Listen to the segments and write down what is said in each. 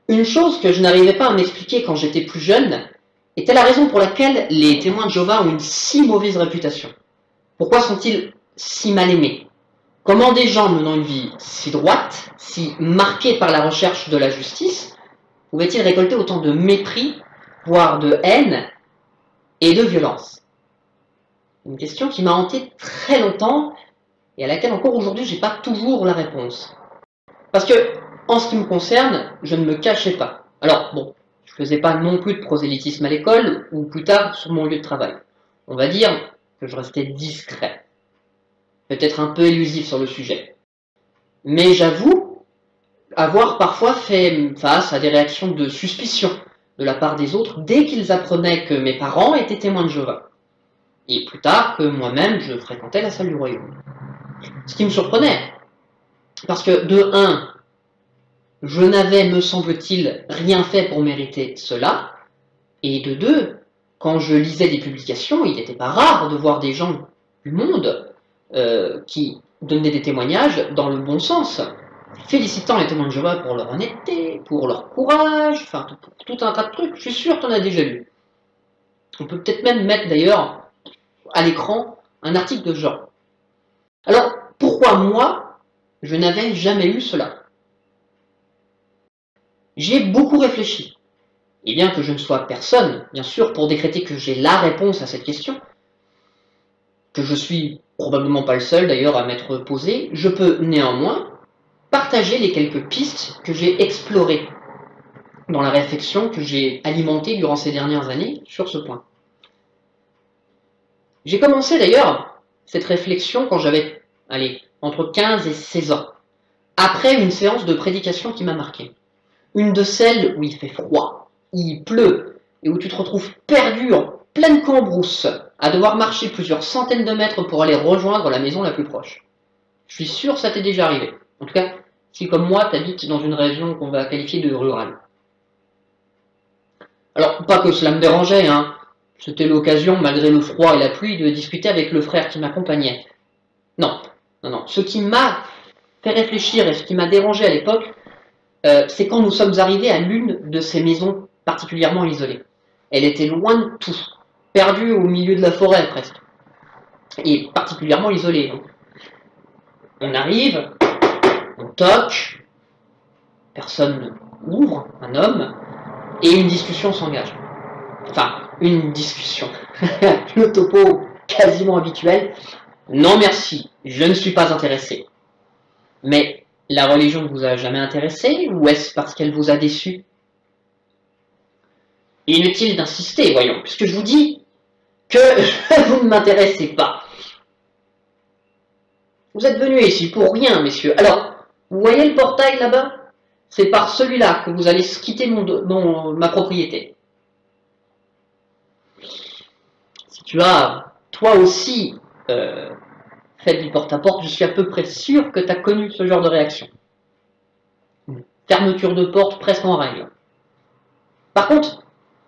Une chose que je n'arrivais pas à m'expliquer quand j'étais plus jeune était la raison pour laquelle les témoins de Jéhovah ont une si mauvaise réputation. Pourquoi sont-ils si mal aimés? Comment des gens menant une vie si droite, si marquée par la recherche de la justice, pouvaient-ils récolter autant de mépris, voire de haine et de violence? Une question qui m'a hanté très longtemps et à laquelle encore aujourd'hui je n'ai pas toujours la réponse. Parce que, en ce qui me concerne, je ne me cachais pas. Alors, bon, je ne faisais pas non plus de prosélytisme à l'école ou plus tard sur mon lieu de travail. On va dire que je restais discret, peut-être un peu élusif sur le sujet. Mais j'avoue avoir parfois fait face à des réactions de suspicion de la part des autres dès qu'ils apprenaient que mes parents étaient témoins de Jéhovah. Et plus tard que moi-même je fréquentais la salle du royaume. Ce qui me surprenait, parce que de un, je n'avais, me semble-t-il, rien fait pour mériter cela, et de deux, quand je lisais des publications, il n'était pas rare de voir des gens du monde qui donnaient des témoignages dans le bon sens, félicitant les témoins de Jéhovah pour leur honnêteté, pour leur courage, enfin tout un tas de trucs, je suis sûr que tu en as déjà lu. On peut peut-être même mettre d'ailleurs à l'écran un article de ce genre. Alors, pourquoi moi, je n'avais jamais eu cela? J'y ai beaucoup réfléchi. Et bien que je ne sois personne, bien sûr, pour décréter que j'ai la réponse à cette question, que je suis probablement pas le seul d'ailleurs à m'être posé, je peux néanmoins partager les quelques pistes que j'ai explorées dans la réflexion que j'ai alimentée durant ces dernières années sur ce point. J'ai commencé d'ailleurs cette réflexion quand j'avais, entre 15 et 16 ans, après une séance de prédication qui m'a marqué. Une de celles où il fait froid, il pleut, et où tu te retrouves perdu en pleine cambrousse, à devoir marcher plusieurs centaines de mètres pour aller rejoindre la maison la plus proche. Je suis sûr que ça t'est déjà arrivé. En tout cas, si comme moi, tu habites dans une région qu'on va qualifier de rurale. Alors, pas que cela me dérangeait, hein. C'était l'occasion, malgré le froid et la pluie, de discuter avec le frère qui m'accompagnait. Non, non, non. Ce qui m'a fait réfléchir et ce qui m'a dérangé à l'époque, c'est quand nous sommes arrivés à l'une de ces maisons particulièrement isolées. Elle était loin de tout, perdue au milieu de la forêt presque, et particulièrement isolée. On arrive, on toque, personne ouvre, un homme, et une discussion s'engage. Enfin, une discussion. Le topo quasiment habituel. Non merci, je ne suis pas intéressé. Mais la religion ne vous a jamais intéressé, ou est-ce parce qu'elle vous a déçu? Inutile d'insister, voyons, puisque je vous dis que vous ne m'intéressez pas. Vous êtes venus ici pour rien, messieurs. Alors, vous voyez le portail là-bas? C'est par celui-là que vous allez quitter ma propriété. Si tu as, toi aussi, fait du porte-à-porte, je suis à peu près sûr que tu as connu ce genre de réaction. Une fermeture de porte presque en règle. Par contre,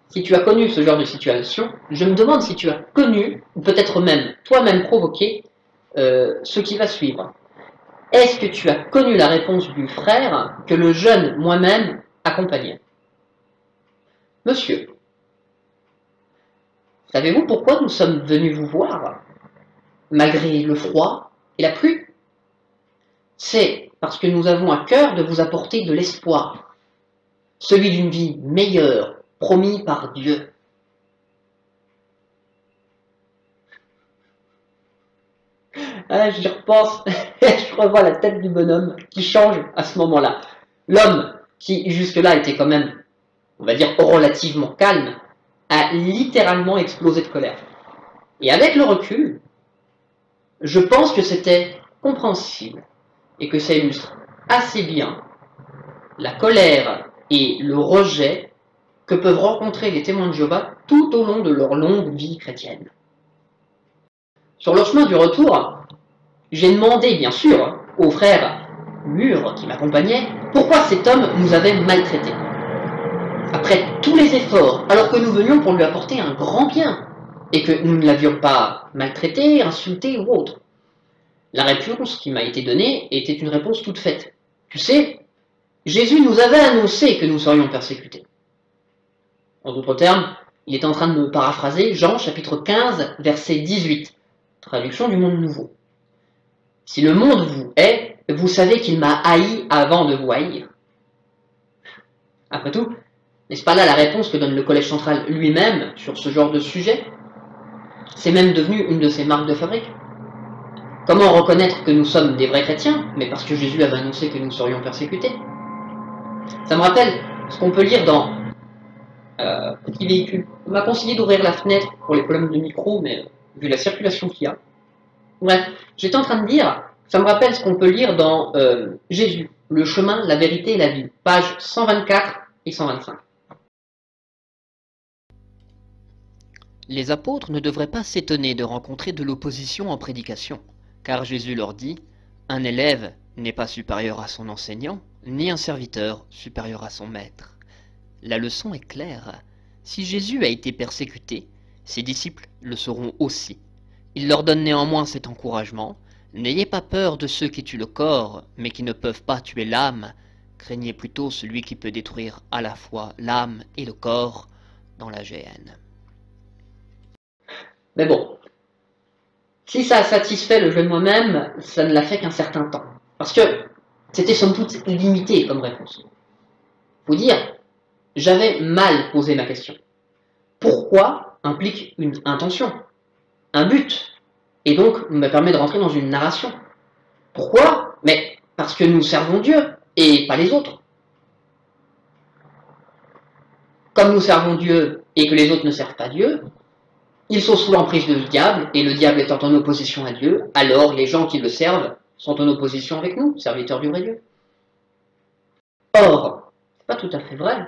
si tu as connu ce genre de situation, je me demande si tu as connu, ou peut-être même toi-même provoqué, ce qui va suivre. Est-ce que tu as connu la réponse du frère que le jeune moi-même accompagnait? Monsieur, savez-vous pourquoi nous sommes venus vous voir, malgré le froid et la pluie? C'est parce que nous avons à cœur de vous apporter de l'espoir, celui d'une vie meilleure, promis par Dieu. Ah, j'y repense, je revois la tête du bonhomme qui change à ce moment-là. L'homme, qui jusque-là était quand même, on va dire, relativement calme, a littéralement explosé de colère. Et avec le recul, je pense que c'était compréhensible et que ça illustre assez bien la colère et le rejet que peuvent rencontrer les témoins de Jéhovah tout au long de leur longue vie chrétienne. Sur le chemin du retour, j'ai demandé, bien sûr, au frère Mur qui m'accompagnait, pourquoi cet homme nous avait maltraités. Après tous les efforts, alors que nous venions pour lui apporter un grand bien, et que nous ne l'avions pas maltraité, insulté ou autre. La réponse qui m'a été donnée était une réponse toute faite. Tu sais, Jésus nous avait annoncé que nous serions persécutés. En d'autres termes, il est en train de me paraphraser Jean chapitre 15, verset 18, traduction du Monde Nouveau. Si le monde vous hait, vous savez qu'il m'a haï avant de vous haïr. Après tout, n'est-ce pas là la réponse que donne le Collège central lui-même sur ce genre de sujet? C'est même devenu une de ses marques de fabrique. Comment reconnaître que nous sommes des vrais chrétiens, mais parce que Jésus avait annoncé que nous serions persécutés? Ça me rappelle ce qu'on peut lire dans Petit véhicule. On m'a conseillé d'ouvrir la fenêtre pour les problèmes de micro, mais vu la circulation qu'il y a. Bref, j'étais en train de dire, ça me rappelle ce qu'on peut lire dans Jésus, le chemin, la vérité et la vie, pages 124 et 125. Les apôtres ne devraient pas s'étonner de rencontrer de l'opposition en prédication, car Jésus leur dit « Un élève n'est pas supérieur à son enseignant, ni un serviteur supérieur à son maître. » La leçon est claire. Si Jésus a été persécuté, ses disciples le seront aussi. Il leur donne néanmoins cet encouragement. N'ayez pas peur de ceux qui tuent le corps, mais qui ne peuvent pas tuer l'âme. Craignez plutôt celui qui peut détruire à la fois l'âme et le corps dans la géhenne. Mais bon, si ça a satisfait le jeu de moi-même, ça ne l'a fait qu'un certain temps. Parce que c'était somme toute limité comme réponse. Faut dire, j'avais mal posé ma question. Pourquoi implique une intention, un but, et donc me permet de rentrer dans une narration. Pourquoi? Mais parce que nous servons Dieu, et pas les autres. Comme nous servons Dieu, et que les autres ne servent pas Dieu, ils sont sous l'emprise du diable, et le diable étant en opposition à Dieu, alors les gens qui le servent sont en opposition avec nous, serviteurs du vrai Dieu. Or, c'est pas tout à fait vrai.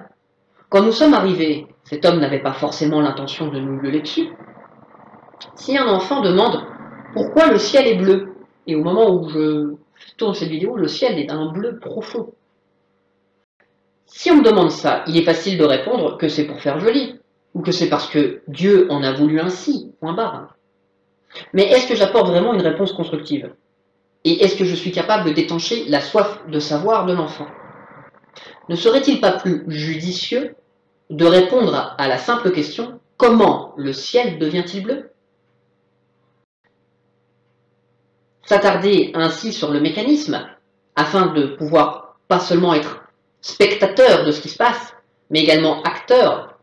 Quand nous sommes arrivés, cet homme n'avait pas forcément l'intention de nous gueuler dessus. Si un enfant demande pourquoi le ciel est bleu, et au moment où je tourne cette vidéo, le ciel est d'un bleu profond. Si on me demande ça, il est facile de répondre que c'est pour faire joli, ou que c'est parce que Dieu en a voulu ainsi, point barre. Mais est-ce que j'apporte vraiment une réponse constructive? Et est-ce que je suis capable d'étancher la soif de savoir de l'enfant? Ne serait-il pas plus judicieux de répondre à la simple question « Comment le ciel devient-il bleu ?» S'attarder ainsi sur le mécanisme, afin de pouvoir pas seulement être spectateur de ce qui se passe, mais également acteur,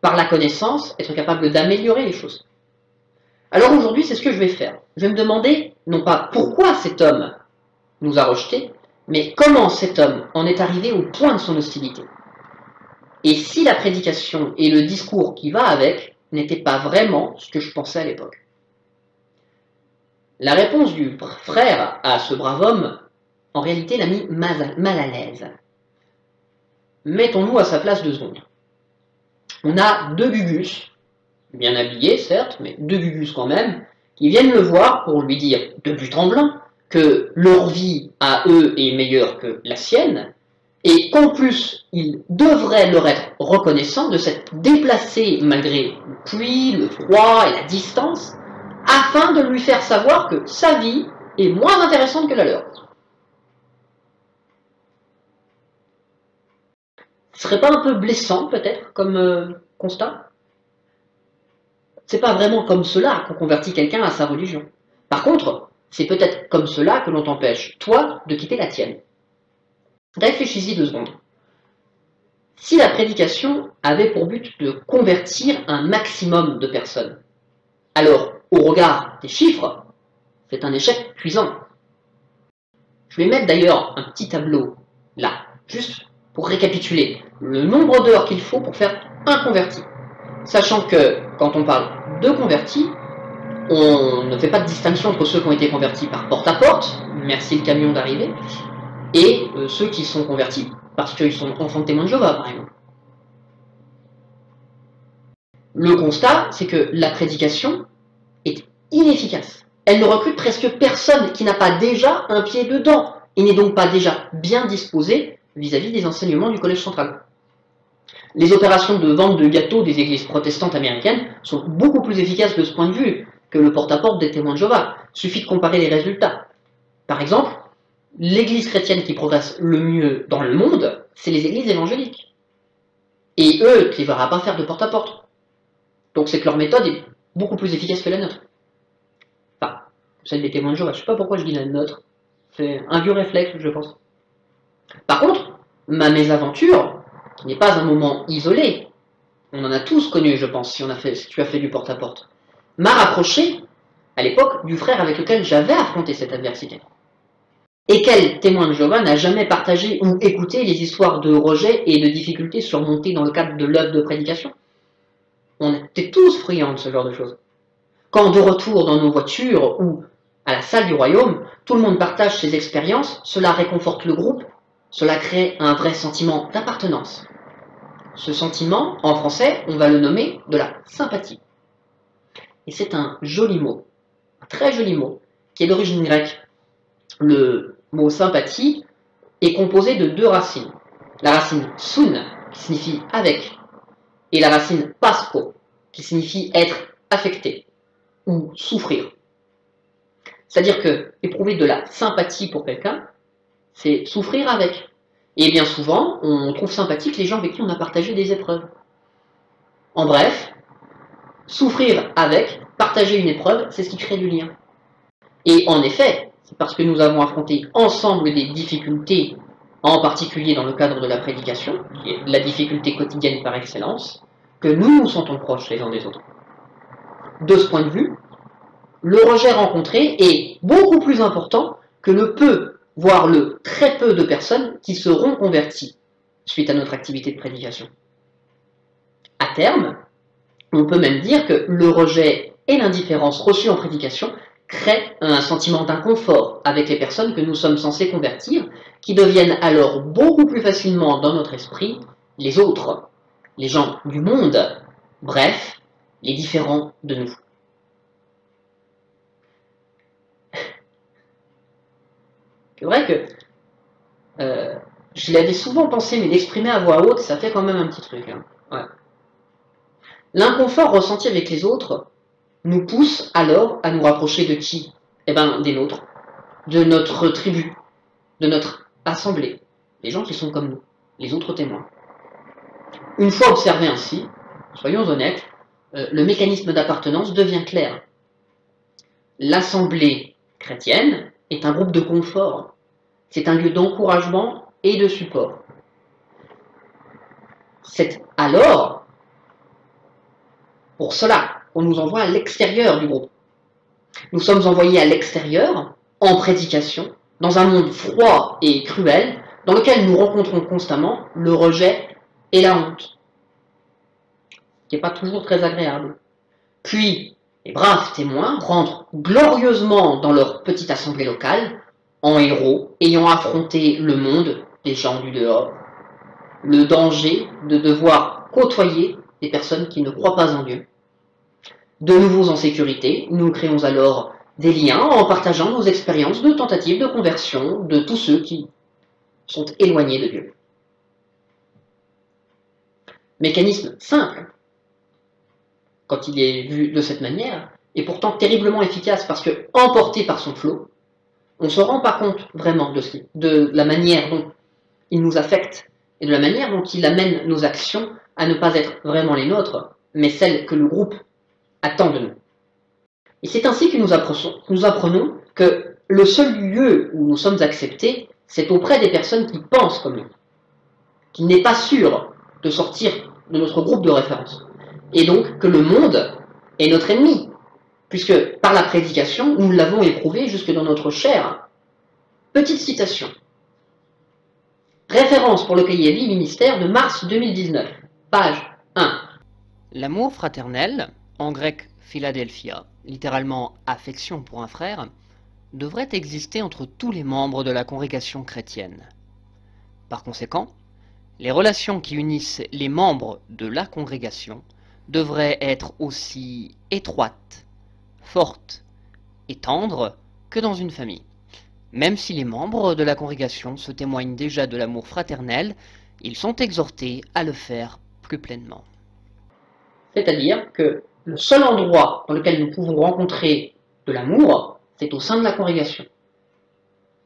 par la connaissance, être capable d'améliorer les choses. Alors aujourd'hui, c'est ce que je vais faire. Je vais me demander, non pas pourquoi cet homme nous a rejetés, mais comment cet homme en est arrivé au point de son hostilité. Et si la prédication et le discours qui va avec n'étaient pas vraiment ce que je pensais à l'époque. La réponse du frère à ce brave homme, en réalité, l'a mis mal à l'aise. Mettons-nous à sa place 2 secondes. On a 2 gugus, bien habillés certes, mais 2 gugus quand même, qui viennent le voir pour lui dire de but en blanc que leur vie à eux est meilleure que la sienne, et qu'en plus, ils devraient leur être reconnaissants de s'être déplacés malgré le pluie, le froid et la distance, afin de lui faire savoir que sa vie est moins intéressante que la leur. Ce serait pas un peu blessant, peut-être, comme constat? C'est pas vraiment comme cela qu'on convertit quelqu'un à sa religion. Par contre, c'est peut-être comme cela que l'on t'empêche, toi, de quitter la tienne. Réfléchis-y 2 secondes. Si la prédication avait pour but de convertir un maximum de personnes, alors, au regard des chiffres, c'est un échec cuisant. Je vais mettre d'ailleurs un petit tableau là, juste pour récapituler le nombre d'heures qu'il faut pour faire un converti. Sachant que, quand on parle de convertis, on ne fait pas de distinction entre ceux qui ont été convertis par porte-à-porte, merci le camion d'arriver, et ceux qui sont convertis parce qu'ils sont enfants de témoins de Jéhovah, par exemple. Le constat, c'est que la prédication est inefficace. Elle ne recrute presque personne qui n'a pas déjà un pied dedans, et n'est donc pas déjà bien disposé vis-à-vis des enseignements du Collège central. Les opérations de vente de gâteaux des églises protestantes américaines sont beaucoup plus efficaces de ce point de vue que le porte-à-porte des témoins de Jéhovah. Suffit de comparer les résultats. Par exemple, l'église chrétienne qui progresse le mieux dans le monde, c'est les églises évangéliques. Et eux, tu ne les verras pas faire de porte-à-porte. Donc c'est que leur méthode est beaucoup plus efficace que la nôtre. Enfin, celle des témoins de Jéhovah, je ne sais pas pourquoi je dis la nôtre. C'est un vieux réflexe, je pense. Par contre, ma mésaventure, qui n'est pas un moment isolé, on en a tous connu, je pense, si tu as fait du porte-à-porte, m'a rapproché, à l'époque, du frère avec lequel j'avais affronté cette adversité. Et quel témoin de Jéhovah n'a jamais partagé ou écouté les histoires de rejet et de difficultés surmontées dans le cadre de l'œuvre de prédication? On était tous friands de ce genre de choses. Quand de retour dans nos voitures ou à la salle du royaume, tout le monde partage ses expériences, cela réconforte le groupe, cela crée un vrai sentiment d'appartenance. Ce sentiment, en français, on va le nommer de la sympathie. Et c'est un joli mot, un très joli mot, qui est d'origine grecque. Le mot sympathie est composé de deux racines. La racine soun, qui signifie avec, et la racine paspo, qui signifie être affecté ou souffrir. C'est-à-dire que éprouver de la sympathie pour quelqu'un, c'est souffrir avec. Et bien souvent, on trouve sympathique les gens avec qui on a partagé des épreuves. En bref, souffrir avec, partager une épreuve, c'est ce qui crée du lien. Et en effet, c'est parce que nous avons affronté ensemble des difficultés, en particulier dans le cadre de la prédication, qui est la difficulté quotidienne par excellence, que nous nous sentons proches les uns des autres. De ce point de vue, le rejet rencontré est beaucoup plus important que le peu, voire le très peu de personnes qui seront converties suite à notre activité de prédication. À terme, on peut même dire que le rejet et l'indifférence reçues en prédication créent un sentiment d'inconfort avec les personnes que nous sommes censés convertir, qui deviennent alors beaucoup plus facilement dans notre esprit les autres, les gens du monde, bref, les différents de nous. C'est vrai que je l'avais souvent pensé, mais d'exprimer à voix haute, ça fait quand même un petit truc. Hein. Ouais. L'inconfort ressenti avec les autres nous pousse alors à nous rapprocher de qui? Eh bien, des nôtres, de notre tribu, de notre assemblée, les gens qui sont comme nous, les autres témoins. Une fois observé ainsi, soyons honnêtes, le mécanisme d'appartenance devient clair. L'assemblée chrétienne est un groupe de confort. C'est un lieu d'encouragement et de support. C'est alors, pour cela, qu'on nous envoie à l'extérieur du groupe. Nous sommes envoyés à l'extérieur, en prédication, dans un monde froid et cruel, dans lequel nous rencontrons constamment le rejet et la honte, qui n'est pas toujours très agréable. Puis, les braves témoins rentrent glorieusement dans leur petite assemblée locale, en héros, ayant affronté le monde des gens du dehors, le danger de devoir côtoyer des personnes qui ne croient pas en Dieu. De nouveau en sécurité, nous créons alors des liens en partageant nos expériences de tentatives de conversion de tous ceux qui sont éloignés de Dieu. Mécanisme simple, quand il est vu de cette manière, et pourtant terriblement efficace parce que, emporté par son flot, on ne se rend pas compte vraiment de la manière dont il nous affecte et de la manière dont il amène nos actions à ne pas être vraiment les nôtres, mais celles que le groupe attend de nous. Et c'est ainsi que nous apprenons que le seul lieu où nous sommes acceptés, c'est auprès des personnes qui pensent comme nous, qui n'est pas sûr de sortir de notre groupe de référence. Et donc que le monde est notre ennemi, puisque par la prédication, nous l'avons éprouvé jusque dans notre chair. Petite citation. Référence pour le cahier Vie Ministère de mars 2019, page 1. L'amour fraternel, en grec Philadelphia, littéralement affection pour un frère, devrait exister entre tous les membres de la congrégation chrétienne. Par conséquent, les relations qui unissent les membres de la congrégation devraient être aussi étroites, fortes et tendres que dans une famille. Même si les membres de la congrégation se témoignent déjà de l'amour fraternel, ils sont exhortés à le faire plus pleinement. C'est-à-dire que le seul endroit dans lequel nous pouvons rencontrer de l'amour, c'est au sein de la congrégation.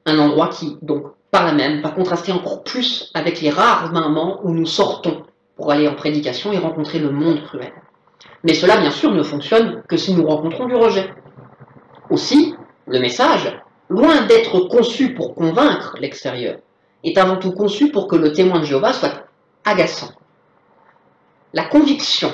Un endroit qui, donc, par là même, va contraster encore plus avec les rares moments où nous sortons pour aller en prédication et rencontrer le monde cruel. Mais cela, bien sûr, ne fonctionne que si nous rencontrons du rejet. Aussi, le message, loin d'être conçu pour convaincre l'extérieur, est avant tout conçu pour que le témoin de Jéhovah soit agaçant. La conviction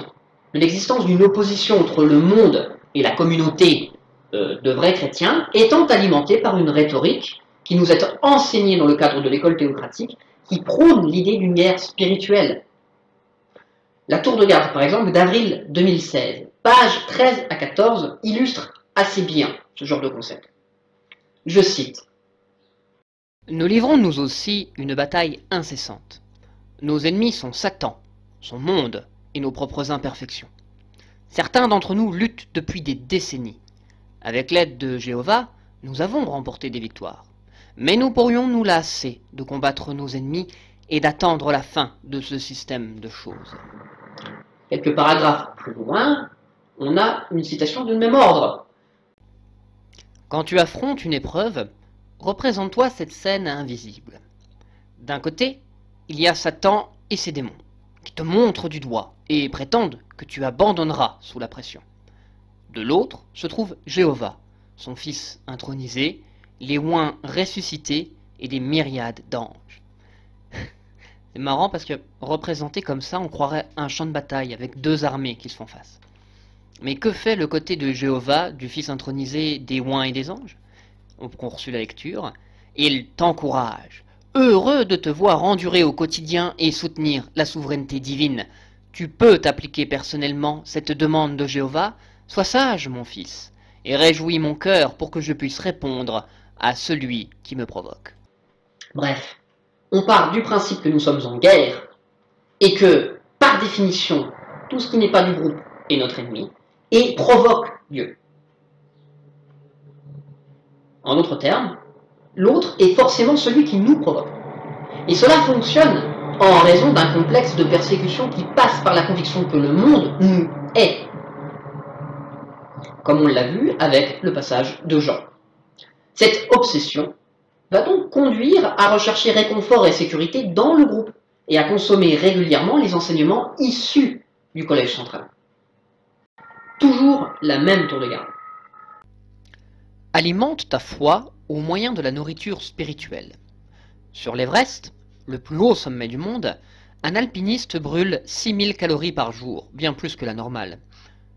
de l'existence d'une opposition entre le monde et la communauté de vrais chrétiens étant alimentée par une rhétorique qui nous est enseignée dans le cadre de l'école théocratique, qui prône l'idée d'une guerre spirituelle. La tour de garde, par exemple, d'avril 2016, pages 13 à 14, illustre assez bien ce genre de concept. Je cite. Nous livrons nous aussi une bataille incessante. Nos ennemis sont Satan, son monde et nos propres imperfections. Certains d'entre nous luttent depuis des décennies. Avec l'aide de Jéhovah, nous avons remporté des victoires. Mais nous pourrions nous lasser de combattre nos ennemis et d'attendre la fin de ce système de choses. Quelques paragraphes plus loin, on a une citation du même ordre. Quand tu affrontes une épreuve, représente-toi cette scène invisible. D'un côté, il y a Satan et ses démons, qui te montrent du doigt et prétendent que tu abandonneras sous la pression. De l'autre se trouve Jéhovah, son fils intronisé, les oins ressuscités et des myriades d'anges. C'est marrant parce que représenté comme ça, on croirait un champ de bataille avec deux armées qui se font face. Mais que fait le côté de Jéhovah, du fils intronisé, des oins et des anges? On a reçu la lecture. Il t'encourage, heureux de te voir endurer au quotidien et soutenir la souveraineté divine. Tu peux t'appliquer personnellement cette demande de Jéhovah. Sois sage, mon fils, et réjouis mon cœur pour que je puisse répondre à celui qui me provoque. Bref, on part du principe que nous sommes en guerre et que, par définition, tout ce qui n'est pas du groupe est notre ennemi et provoque Dieu. En d'autres termes, l'autre est forcément celui qui nous provoque. Et cela fonctionne en raison d'un complexe de persécution qui passe par la conviction que le monde nous est, comme on l'a vu avec le passage de Jean. Cette obsession va donc conduire à rechercher réconfort et sécurité dans le groupe et à consommer régulièrement les enseignements issus du collège central. Toujours la même tour de garde. Alimente ta foi au moyen de la nourriture spirituelle. Sur l'Everest, le plus haut sommet du monde, un alpiniste brûle 6000 calories par jour, bien plus que la normale.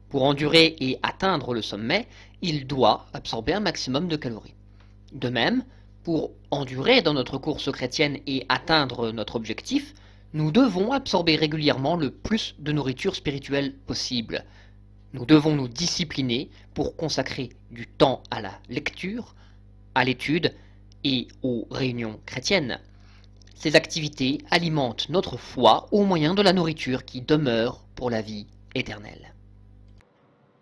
Pour endurer et atteindre le sommet, il doit absorber un maximum de calories. De même, pour endurer dans notre course chrétienne et atteindre notre objectif, nous devons absorber régulièrement le plus de nourriture spirituelle possible. Nous devons nous discipliner pour consacrer du temps à la lecture, à l'étude et aux réunions chrétiennes. Ces activités alimentent notre foi au moyen de la nourriture qui demeure pour la vie éternelle.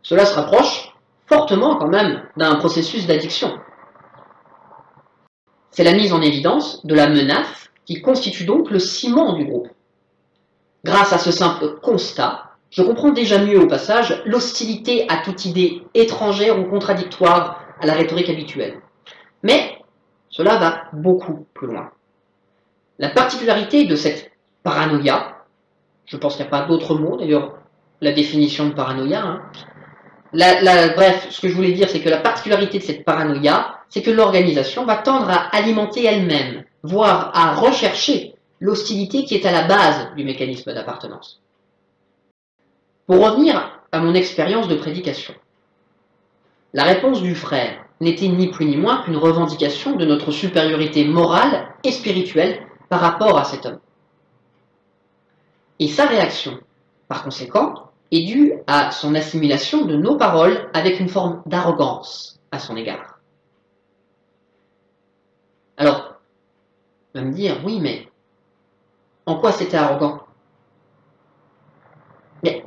Cela se rapproche fortement quand même d'un processus d'addiction. C'est la mise en évidence de la menace qui constitue donc le ciment du groupe. Grâce à ce simple constat, je comprends déjà mieux au passage l'hostilité à toute idée étrangère ou contradictoire à la rhétorique habituelle. Mais cela va beaucoup plus loin. La particularité de cette paranoïa, je pense qu'il n'y a pas d'autre mot d'ailleurs, la définition de paranoïa, bref, ce que je voulais dire, c'est que la particularité de cette paranoïa, c'est que l'organisation va tendre à alimenter elle-même, voire à rechercher l'hostilité qui est à la base du mécanisme d'appartenance. Pour revenir à mon expérience de prédication, la réponse du frère n'était ni plus ni moins qu'une revendication de notre supériorité morale et spirituelle par rapport à cet homme. Et sa réaction, par conséquent, est due à son assimilation de nos paroles avec une forme d'arrogance à son égard. Alors, on va me dire, oui, mais en quoi c'était arrogant? Mais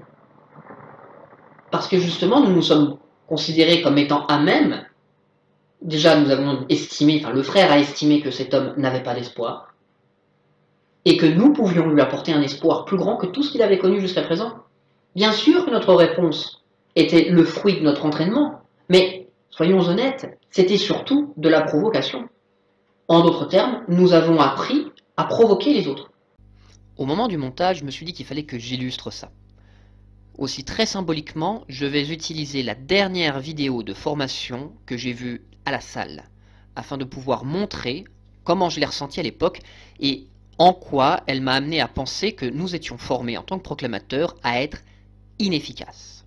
parce que justement, nous nous sommes considérés comme étant à même. Déjà, nous avons estimé, enfin le frère a estimé que cet homme n'avait pas d'espoir, et que nous pouvions lui apporter un espoir plus grand que tout ce qu'il avait connu jusqu'à présent. Bien sûr que notre réponse était le fruit de notre entraînement, mais soyons honnêtes, c'était surtout de la provocation. En d'autres termes, nous avons appris à provoquer les autres. Au moment du montage, je me suis dit qu'il fallait que j'illustre ça. Aussi très symboliquement, je vais utiliser la dernière vidéo de formation que j'ai vue à la salle, afin de pouvoir montrer comment je l'ai ressentie à l'époque et en quoi elle m'a amené à penser que nous étions formés en tant que proclamateurs à être inefficaces.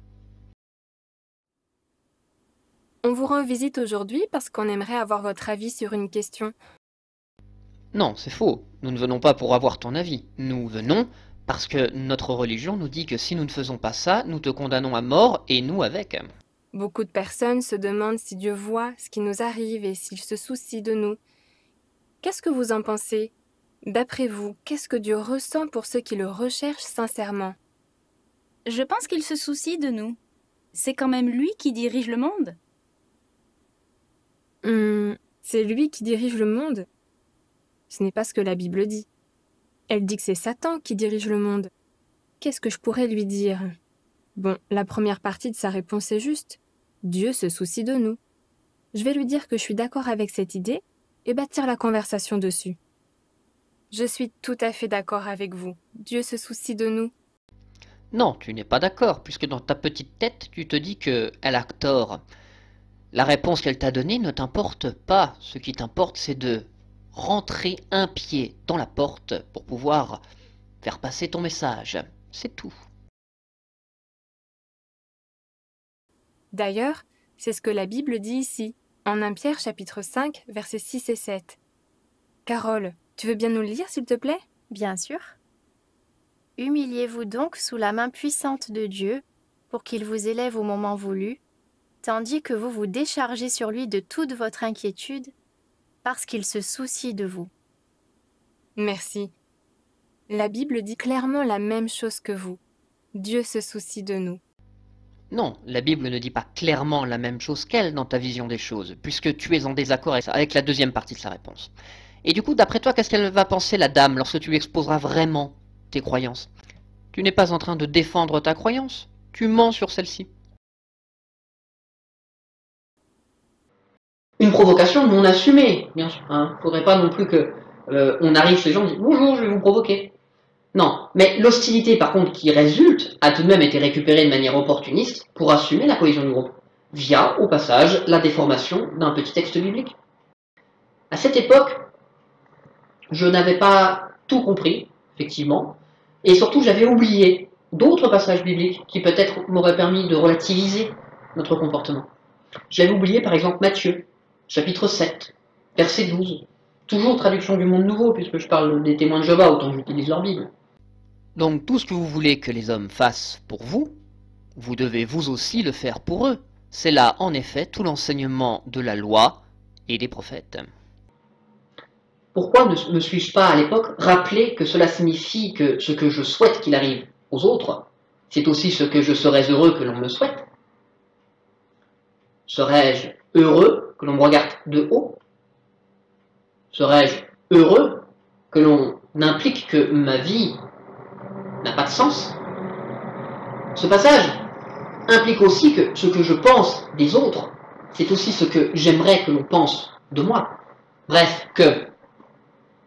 On vous rend visite aujourd'hui parce qu'on aimerait avoir votre avis sur une question. Non, c'est faux. Nous ne venons pas pour avoir ton avis. Nous venons parce que notre religion nous dit que si nous ne faisons pas ça, nous te condamnons à mort et nous avec. Beaucoup de personnes se demandent si Dieu voit ce qui nous arrive et s'il se soucie de nous. Qu'est-ce que vous en pensez? D'après vous, qu'est-ce que Dieu ressent pour ceux qui le recherchent sincèrement? Je pense qu'il se soucie de nous. C'est quand même lui qui dirige le monde. C'est lui qui dirige le monde? Ce n'est pas ce que la Bible dit. Elle dit que c'est Satan qui dirige le monde. Qu'est-ce que je pourrais lui dire? Bon, la première partie de sa réponse est juste. Dieu se soucie de nous. Je vais lui dire que je suis d'accord avec cette idée et bâtir la conversation dessus. Je suis tout à fait d'accord avec vous. Dieu se soucie de nous. Non, tu n'es pas d'accord, puisque dans ta petite tête, tu te dis qu'elle a tort. La réponse qu'elle t'a donnée ne t'importe pas. Ce qui t'importe, c'est de rentrer un pied dans la porte pour pouvoir faire passer ton message. C'est tout. D'ailleurs, c'est ce que la Bible dit ici, en 1 Pierre chapitre 5, versets 6 et 7. Carole, tu veux bien nous le lire, s'il te plaît? Bien sûr. Humiliez-vous donc sous la main puissante de Dieu, pour qu'il vous élève au moment voulu, tandis que vous vous déchargez sur lui de toute votre inquiétude, parce qu'il se soucie de vous. Merci. La Bible dit clairement la même chose que vous. Dieu se soucie de nous. Non, la Bible ne dit pas clairement la même chose qu'elle dans ta vision des choses, puisque tu es en désaccord avec la deuxième partie de sa réponse. Et du coup, d'après toi, qu'est-ce qu'elle va penser, la dame, lorsque tu lui exposeras vraiment tes croyances? Tu n'es pas en train de défendre ta croyance, tu mens sur celle-ci. Une provocation non assumée, bien sûr. Il ne faudrait pas non plus que on arrive chez les gens et dit bonjour, je vais vous provoquer. Non, mais l'hostilité par contre qui résulte a tout de même été récupérée de manière opportuniste pour assumer la cohésion du groupe, via, au passage, la déformation d'un petit texte biblique. À cette époque, je n'avais pas tout compris, effectivement, et surtout j'avais oublié d'autres passages bibliques qui peut-être m'auraient permis de relativiser notre comportement. J'avais oublié par exemple Matthieu, chapitre 7, verset 12, toujours traduction du Monde Nouveau, puisque je parle des témoins de Jéhovah, autant que j'utilise leur Bible. Donc tout ce que vous voulez que les hommes fassent pour vous, vous devez vous aussi le faire pour eux. C'est là, en effet, tout l'enseignement de la loi et des prophètes. Pourquoi ne me suis-je pas à l'époque rappelé que cela signifie que ce que je souhaite qu'il arrive aux autres, c'est aussi ce que je serais heureux que l'on me souhaite? Serais-je heureux que l'on me regarde de haut? Serais-je heureux que l'on implique que ma vie n'a pas de sens? Ce passage implique aussi que ce que je pense des autres, c'est aussi ce que j'aimerais que l'on pense de moi. Bref, que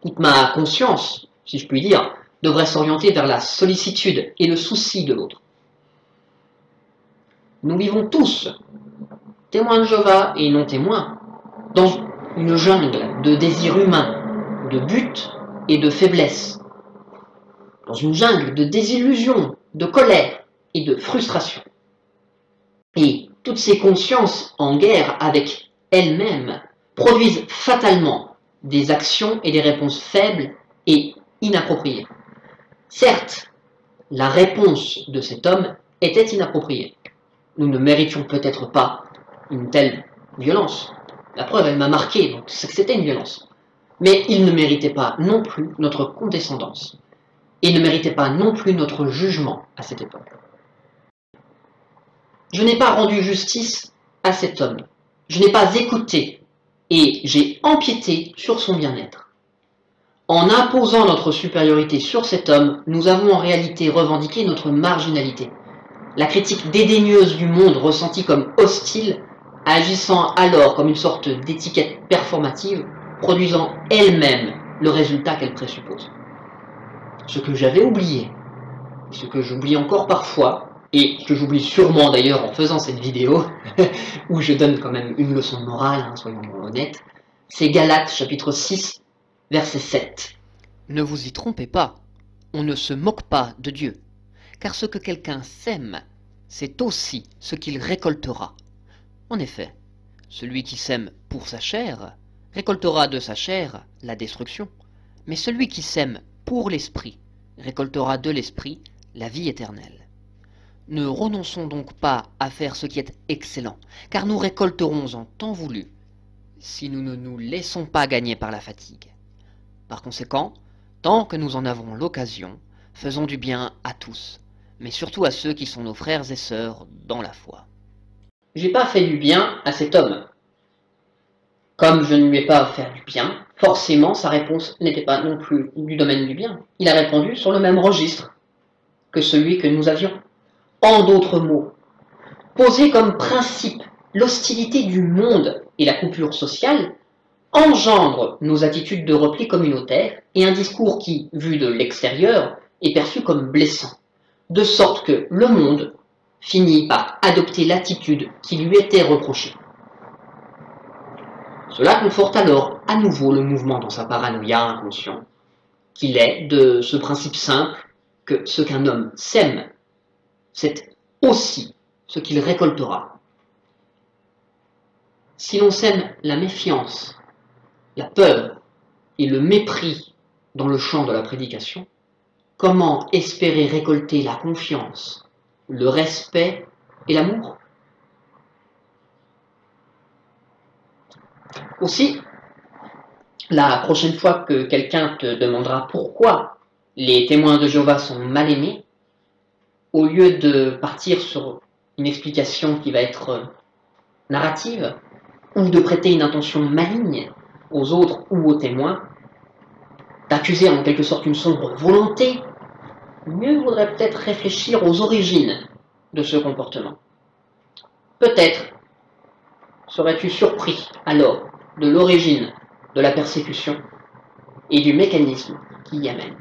toute ma conscience, si je puis dire, devrait s'orienter vers la sollicitude et le souci de l'autre. Nous vivons tous, témoins de Jéhovah et non témoins, dans une jungle de désirs humains, de buts et de faiblesses, dans une jungle de désillusions, de colère et de frustration. Et toutes ces consciences en guerre avec elles-mêmes produisent fatalement des actions et des réponses faibles et inappropriées. Certes, la réponse de cet homme était inappropriée. Nous ne méritions peut-être pas une telle violence. La preuve, elle m'a marqué, donc c'est que c'était une violence. Mais il ne méritait pas non plus notre condescendance. Et ne méritait pas non plus notre jugement à cette époque. Je n'ai pas rendu justice à cet homme. Je n'ai pas écouté et j'ai empiété sur son bien-être. En imposant notre supériorité sur cet homme, nous avons en réalité revendiqué notre marginalité. La critique dédaigneuse du monde ressentie comme hostile, agissant alors comme une sorte d'étiquette performative, produisant elle-même le résultat qu'elle présuppose. Ce que j'avais oublié, ce que j'oublie encore parfois, et que j'oublie sûrement d'ailleurs en faisant cette vidéo, où je donne quand même une leçon de morale, hein, soyons honnêtes, c'est Galates chapitre 6, verset 7. Ne vous y trompez pas, on ne se moque pas de Dieu, car ce que quelqu'un sème, c'est aussi ce qu'il récoltera. En effet, celui qui sème pour sa chair, récoltera de sa chair la destruction, mais celui qui sème pour l'esprit, récoltera de l'esprit la vie éternelle. Ne renonçons donc pas à faire ce qui est excellent, car nous récolterons en temps voulu, si nous ne nous laissons pas gagner par la fatigue. Par conséquent, tant que nous en avons l'occasion, faisons du bien à tous, mais surtout à ceux qui sont nos frères et sœurs dans la foi. J'ai pas fait du bien à cet homme. Comme je ne lui ai pas fait du bien, forcément sa réponse n'était pas non plus du domaine du bien. Il a répondu sur le même registre que celui que nous avions. En d'autres mots, poser comme principe l'hostilité du monde et la coupure sociale engendre nos attitudes de repli communautaire et un discours qui, vu de l'extérieur, est perçu comme blessant, de sorte que le monde finit par adopter l'attitude qui lui était reprochée. Cela conforte alors à nouveau le mouvement dans sa paranoïa inconscient, qu'il est de ce principe simple que ce qu'un homme sème, c'est aussi ce qu'il récoltera. Si l'on sème la méfiance, la peur et le mépris dans le champ de la prédication, comment espérer récolter la confiance, le respect et l'amour? Aussi, la prochaine fois que quelqu'un te demandera pourquoi les témoins de Jéhovah sont mal aimés, au lieu de partir sur une explication qui va être narrative, ou de prêter une intention maligne aux autres ou aux témoins, d'accuser en quelque sorte une sombre volonté, mieux vaudrait peut-être réfléchir aux origines de ce comportement. Peut-être serais-tu surpris alors de l'origine de la persécution et du mécanisme qui y amène.